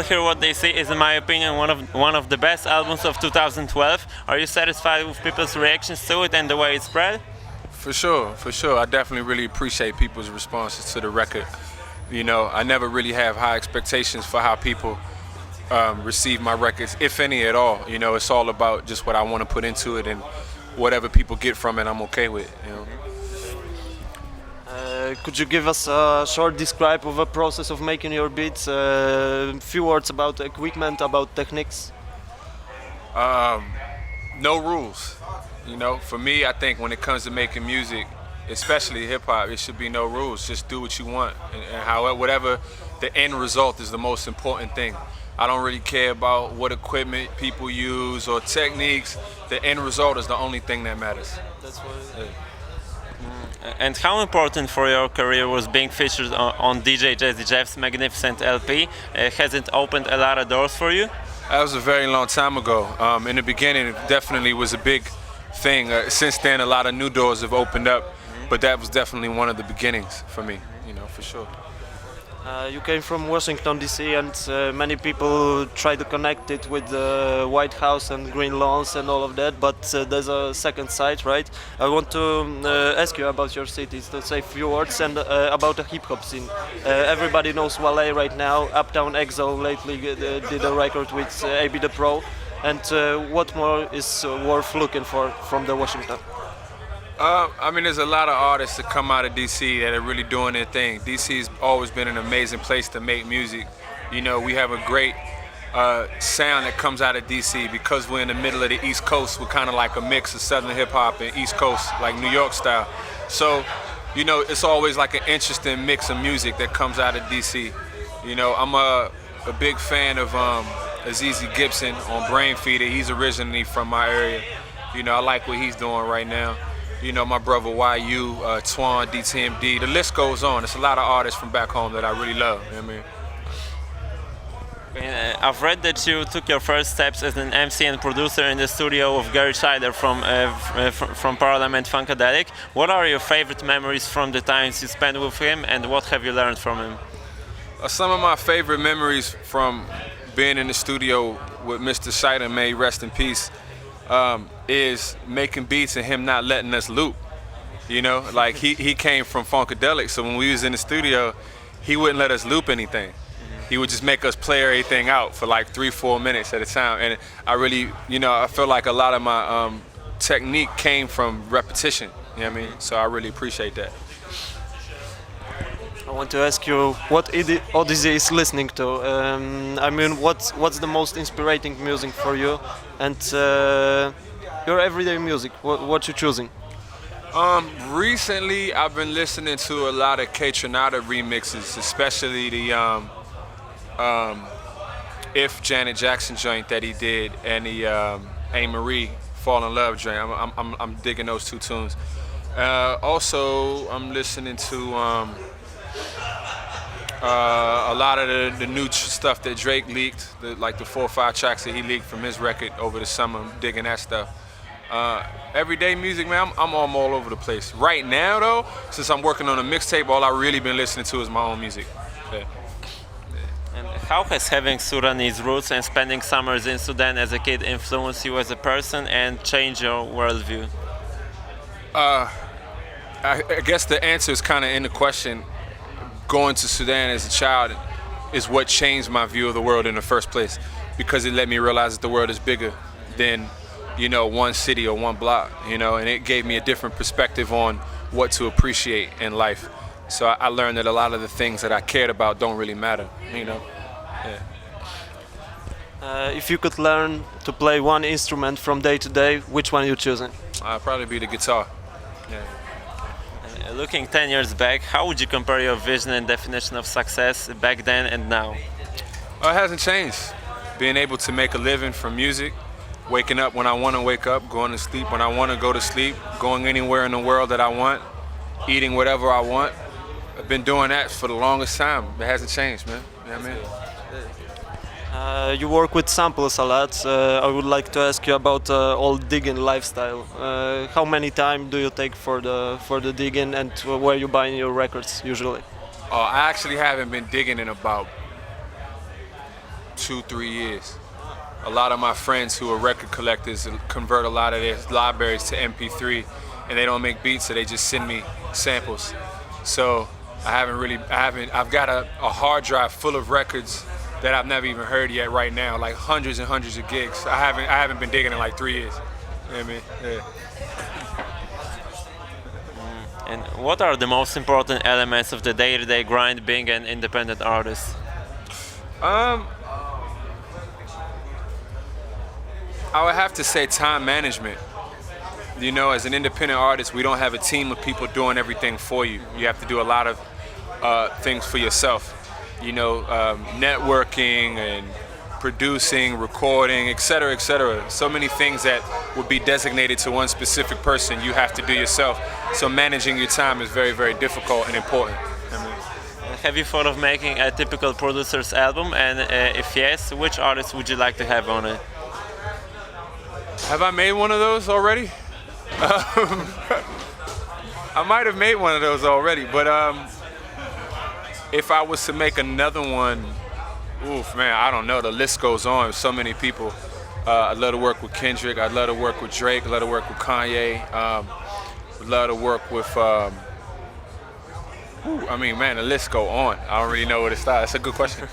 Hear What They Say is, in my opinion, one of the best albums of 2012. Are you satisfied with people's reactions to it and the way it spread? For sure, for sure. I definitely really appreciate people's responses to the record. You know, I never really have high expectations for how people receive my records, if any at all. You know, it's all about just what I want to put into it, and whatever people get from it, I'm okay with. You know. Could you give us a short describe of a process of making your beats? Few words about equipment, about techniques. No rules. You know, for me, I think when it comes to making music, especially hip hop, it should be no rules. Just do what you want, and however, whatever the end result is the most important thing. I don't really care about what equipment people use or techniques. The end result is the only thing that matters. That's what. And how important for your career was being featured on DJ Jazzy Jeff's magnificent LP? Has it opened a lot of doors for you? That was a very long time ago. In the beginning, it definitely was a big thing. Since then, a lot of new doors have opened up, but that was definitely one of the beginnings for me, you know, for sure. You came from Washington, D.C., and many people try to connect it with the White House and green lawns and all of that, but there's a second side, right? I want to ask you about your cities, to say a few words, and about the hip-hop scene. Everybody knows Wale right now. Uptown EXO lately did a record with AB the Pro. And what more is worth looking for from the Washington? I mean, there's a lot of artists that come out of DC that are really doing their thing. DC's always been an amazing place to make music. You know, we have a great sound that comes out of DC because we're in the middle of the East Coast. We're kind of like a mix of Southern hip hop and East Coast, like New York style. So, you know, it's always like an interesting mix of music that comes out of DC. You know, I'm a big fan of Azizi Gibson on Brain Feeder. He's originally from my area. You know, I like what he's doing right now. You know, my brother YU, Twan, DTMD, the list goes on. There's a lot of artists from back home that I really love, you know what I mean? I've read that you took your first steps as an MC and producer in the studio of Gary'ego Shidera from Parliament-Funkadelic. What are your favorite memories from the times you spent with him, and what have you learned from him? Some of my favorite memories from being in the studio with Mr. Shidera, may he rest in peace, is making beats and him not letting us loop. You know, like he came from Funkadelic, so when we was in the studio, he wouldn't let us loop anything. He would just make us play everything out for like 3-4 minutes at a time. And I really, you know, I feel like a lot of my technique came from repetition, you know what I mean? So I really appreciate that. I want to ask you what Oddisee is listening to. I mean, what's the most inspiring music for you, and your everyday music? What you choosing? Recently, I've been listening to a lot of K-Tronada remixes, especially the If Janet Jackson joint that he did, and the A. Marie Fall in Love joint. I'm digging those two tunes. Also, I'm listening to a lot of the new stuff that Drake leaked, like the 4 or 5 tracks that he leaked from his record over the summer. I'm digging that stuff. Everyday music, man, I'm all over the place. Right now, though, since I'm working on a mixtape, all I really been listening to is my own music. Yeah. And how has having Sudanese roots and spending summers in Sudan as a kid influenced you as a person and changed your worldview? I guess the answer is kind of in the question. Going to Sudan as a child is what changed my view of the world in the first place, because it let me realize that the world is bigger than, you know, one city or one block, you know, and it gave me a different perspective on what to appreciate in life. So I learned that a lot of the things that I cared about don't really matter, you know. Yeah. If you could learn to play one instrument from day to day, which one you choosing? I'd probably be the guitar. Yeah. Looking 10 years back, how would you compare your vision and definition of success back then and now? It hasn't changed. Being able to make a living from music, waking up when I want to wake up, going to sleep when I want to go to sleep, going anywhere in the world that I want, eating whatever I want. I've been doing that for the longest time. It hasn't changed, man. You know what I mean? You work with samples a lot. I would like to ask you about old digging lifestyle. How many time do you take for the digging, and where you buying your records usually? I actually haven't been digging in about 2-3 years. A lot of my friends who are record collectors convert a lot of their libraries to MP3, and they don't make beats, so they just send me samples. So I've got a hard drive full of records that I've never even heard yet right now, like hundreds and hundreds of gigs. I haven't been digging in like 3 years. You know what I mean? Yeah. And what are the most important elements of the day-to-day grind being an independent artist? I would have to say time management. You know, as an independent artist, we don't have a team of people doing everything for you. You have to do a lot of things for yourself. You know, networking and producing, recording, etc., etc. So many things that would be designated to one specific person, you have to do yourself. So managing your time is very, very difficult and important. Have you thought of making a typical producer's album? And if yes, which artist would you like to have on it? Have I made one of those already? I might have made one of those already, but if I was to make another one, oof, man, I don't know. The list goes on. So many people. I'd love to work with Kendrick. I'd love to work with Drake. I'd love to work with Kanye. I'd love to work with. I mean, man, the list go on. I don't really know where to start. That's a good question.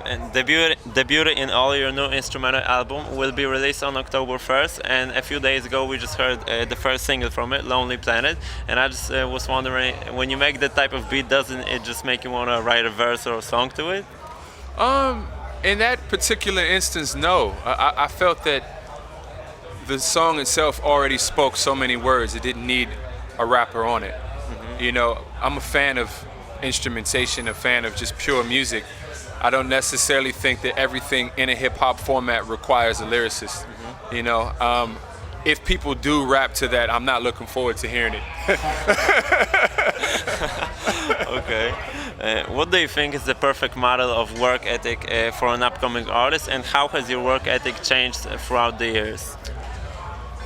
And debuted in all your new instrumental album will be released on October 1st. And a few days ago, we just heard the first single from it, "Lonely Planet." And I just was wondering, when you make that type of beat, doesn't it just make you want to write a verse or a song to it? In that particular instance, no. I felt that the song itself already spoke so many words. It didn't need a rapper on it. You know, I'm a fan of instrumentation, a fan of just pure music. I don't necessarily think that everything in a hip-hop format requires a lyricist. You know, if people do rap to that, I'm not looking forward to hearing it. Okay. What do you think is the perfect model of work ethic for an upcoming artist, and how has your work ethic changed throughout the years?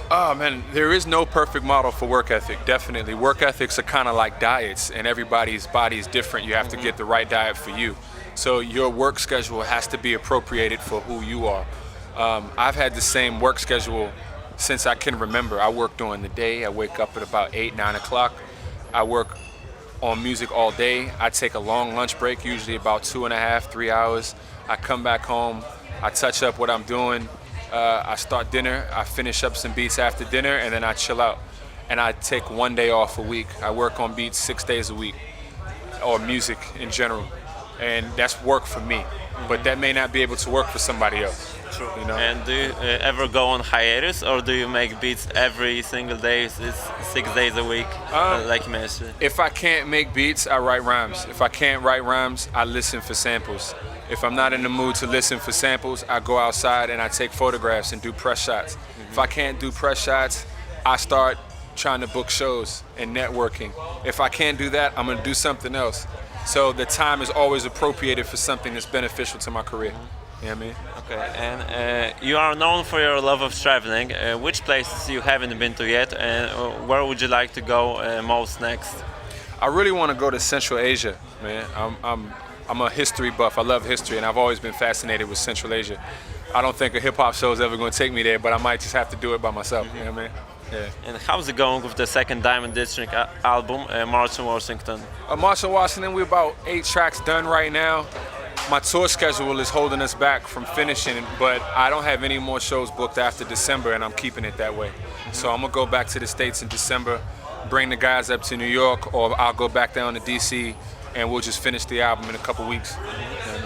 Oh man, there is no perfect model for work ethic, definitely. Work ethics are kind of like diets, and everybody's body is different. You have to get the right diet for you. So your work schedule has to be appropriated for who you are. I've had the same work schedule since I can remember. I work during the day. I wake up at about 8, 9 o'clock. I work on music all day. I take a long lunch break, usually about 2.5, 3 hours. I come back home. I touch up what I'm doing. I start dinner, I finish up some beats after dinner, and then I chill out. And I take 1 day off a week. I work on beats 6 days a week, or music in general. And that's work for me. But that may not be able to work for somebody else. True. You know? And do you ever go on hiatus, or do you make beats every single day, 6 days a week, like you mentioned? If I can't make beats, I write rhymes. If I can't write rhymes, I listen for samples. If I'm not in the mood to listen for samples, I go outside and I take photographs and do press shots. If I can't do press shots, I start trying to book shows and networking. If I can't do that, I'm gonna do something else. So the time is always appropriated for something that's beneficial to my career. You know what I mean? Okay, and you are known for your love of traveling. Which places you haven't been to yet, and where would you like to go most next? I really want to go to Central Asia, man. I'm a history buff. I love history, and I've always been fascinated with Central Asia. I don't think a hip-hop show is ever going to take me there, but I might just have to do it by myself. You know what I mean? Yeah. And how's it going with the second Diamond District album, March in Washington? March in Washington, we're about 8 tracks done right now. My tour schedule is holding us back from finishing, but I don't have any more shows booked after December, and I'm keeping it that way. So I'm going to go back to the States in December, bring the guys up to New York, or I'll go back down to D.C., and we'll just finish the album in a couple weeks.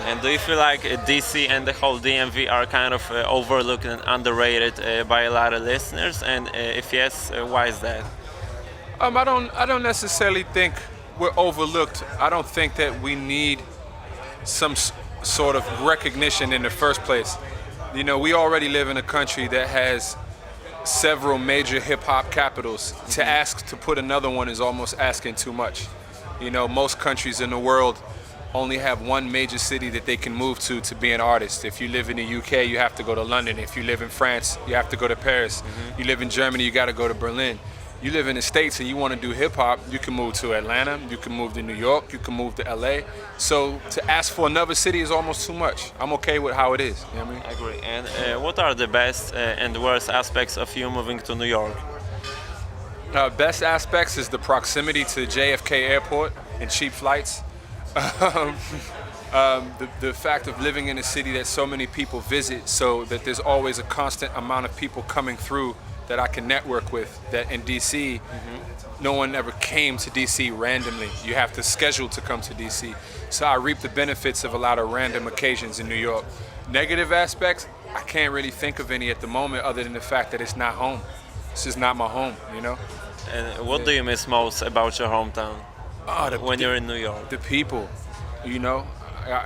And do you feel like DC and the whole DMV are kind of overlooked and underrated by a lot of listeners? And if yes, why is that? I don't necessarily think we're overlooked. I don't think that we need some sort of recognition in the first place. You know, we already live in a country that has several major hip-hop capitals. To ask to put another one is almost asking too much. You know, most countries in the world only have one major city that they can move to be an artist. If you live in the UK, you have to go to London. If you live in France, you have to go to Paris. You live in Germany, you got to go to Berlin. You live in the States and you want to do hip hop, you can move to Atlanta, you can move to New York, you can move to LA. So to ask for another city is almost too much. I'm okay with how it is. You know what I mean? I agree. And what are the best and worst aspects of you moving to New York? Best aspects is the proximity to JFK Airport and cheap flights. The fact of living in a city that so many people visit, so that there's always a constant amount of people coming through that I can network with. That in DC, no one ever came to DC randomly. You have to schedule to come to DC. So I reap the benefits of a lot of random occasions in New York. Negative aspects, I can't really think of any at the moment other than the fact that it's not home. This is not my home, you know? And what do you miss most about your hometown when you're in New York? The people, you know?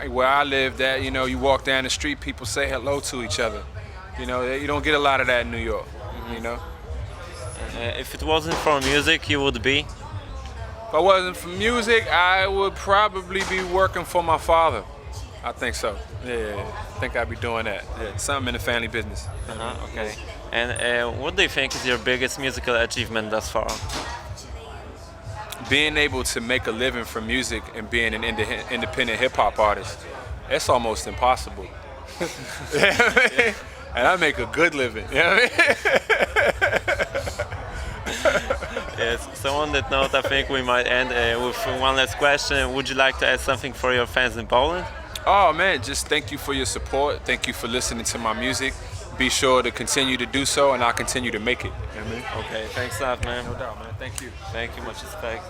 Where I lived at, you know, you walk down the street, people say hello to each other. You know, you don't get a lot of that in New York, you know? If it wasn't for music, you would be? If I wasn't for music, I would probably be working for my father. I think so. Yeah, I think I'd be doing that. Yeah, something in the family business. Okay. And what do you think is your biggest musical achievement thus far? Being able to make a living from music and being an independent hip-hop artist, it's almost impossible. You know what I mean? And I make a good living. You know what I mean? Yes, so on that note, I think we might end with one last question. Would you like to add something for your fans in Poland? Oh man, just thank you for your support. Thank you for listening to my music. Be sure to continue to do so, and I'll continue to make it. You know what I mean? Okay, thanks a lot, man. No doubt, man. Thank you. Thank you, much respect.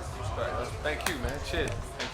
Thank you, man. Cheers. Thank you.